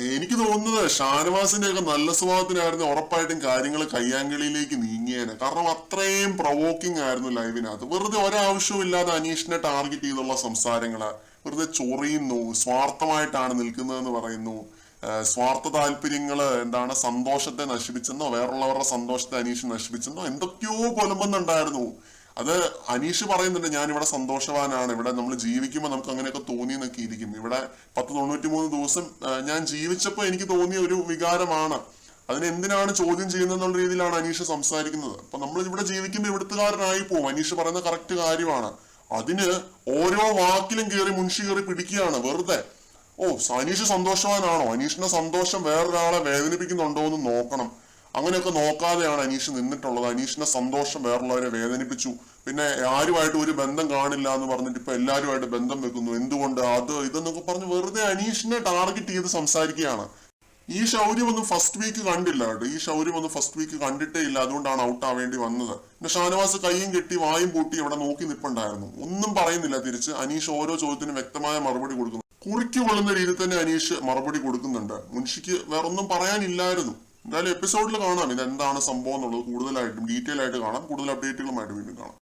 എനിക്ക് തോന്നുന്നത് ഷാനവാസിന്റെ ഒക്കെ നല്ല സ്വഭാവത്തിനായിരുന്നു ഉറപ്പായിട്ടും കാര്യങ്ങൾ കയ്യാങ്കളിയിലേക്ക് നീങ്ങിയേനെ. കാരണം അത്രയും പ്രൊവോക്കിംഗ് ആയിരുന്നു ലൈവിനകത്ത്. വെറുതെ ഒരാവശ്യവും ഇല്ലാതെ അനീഷിനെ ടാർഗറ്റ് ചെയ്തുള്ള സംസാരങ്ങള്, വെറുതെ ചൊറിയുന്നു, സ്വാർത്ഥമായിട്ടാണ് നിൽക്കുന്നതെന്ന് പറയുന്നു, സ്വാർത്ഥ താല്പര്യങ്ങള് എന്താണ് സന്തോഷത്തെ നശിപ്പിച്ചെന്നോ വേറുള്ളവരുടെ സന്തോഷത്തെ അനീഷ് നശിപ്പിച്ചെന്നോ എന്തൊക്കെയോ കൊലമ്പുന്നുണ്ടായിരുന്നു. അത് അനീഷ് പറയുന്നുണ്ട്, ഞാൻ ഇവിടെ സന്തോഷവാനാണ്, ഇവിടെ നമ്മൾ ജീവിക്കുമ്പോൾ നമുക്ക് അങ്ങനെയൊക്കെ തോന്നിയെന്നൊക്കെ ഇരിക്കും. ഇവിടെ 1093 ദിവസം ഞാൻ ജീവിച്ചപ്പോൾ എനിക്ക് തോന്നിയ ഒരു വികാരമാണ്, അതിന് എന്തിനാണ് ചോദ്യം ചെയ്യുന്നതെന്നുള്ള രീതിയിലാണ് അനീഷ് സംസാരിക്കുന്നത്. അപ്പൊ നമ്മൾ ഇവിടെ ജീവിക്കുമ്പോൾ ഇവിടുത്തുകാരനായി പോകും. അനീഷ് പറയുന്ന കറക്റ്റ് കാര്യമാണ്. അതിന് ഓരോ വാക്കിലും കയറി മുൻഷി കയറി പിടിക്കുകയാണ് വെറുതെ. ഓ, അനീഷ് സന്തോഷവാനാണോ? അനീഷിന്റെ സന്തോഷം വേറൊരാളെ വേദനിപ്പിക്കുന്നുണ്ടോ എന്ന് നോക്കണം. അങ്ങനെയൊക്കെ നോക്കാതെയാണ് അനീഷ് നിന്നിട്ടുള്ളത്. അനീഷിന്റെ സന്തോഷം വേറുള്ളവരെ വേദനിപ്പിച്ചു. പിന്നെ ആരുമായിട്ട് ഒരു ബന്ധം കാണില്ല എന്ന് പറഞ്ഞിട്ട് ഇപ്പൊ എല്ലാവരുമായിട്ട് ബന്ധം വെക്കുന്നു. എന്തുകൊണ്ട് അത് ഇതെന്നൊക്കെ പറഞ്ഞ് വെറുതെ അനീഷിനെ ടാർഗറ്റ് ചെയ്ത് സംസാരിക്കുകയാണ്. ഈ ശൗര്യമൊന്നും ഫസ്റ്റ് വീക്ക് കണ്ടില്ല കേട്ടോ. ഈ ശൗര്യമൊന്നും ഫസ്റ്റ് വീക്ക് കണ്ടിട്ടേ ഇല്ല. അതുകൊണ്ടാണ് ഔട്ട് ആവേണ്ടി വന്നത്. പിന്നെ ഷാനവാസ് കൈയും കെട്ടി വായും പൂട്ടി അവിടെ നോക്കി നിൽപ്പുണ്ടായിരുന്നു. ഒന്നും പറയുന്നില്ല തിരിച്ച്. അനീഷ് ഓരോ ചോദ്യത്തിനും വ്യക്തമായ മറുപടി കൊടുക്കുന്നു. കുറിക്ക് കൊള്ളുന്ന രീതിയിൽ തന്നെ അനീഷ് മറുപടി കൊടുക്കുന്നുണ്ട്. മുൻഷിക്ക് വേറൊന്നും പറയാനില്ലായിരുന്നു. എന്തായാലും എപ്പിസോഡിൽ കാണാം ഇതെന്താണ് സംഭവം എന്നുള്ളത്. കൂടുതലായിട്ടും ഡീറ്റെയിൽ ആയിട്ട് കാണാം. കൂടുതൽ അപ്ഡേറ്റുകളുമായിട്ട് വീണ്ടും കാണാം.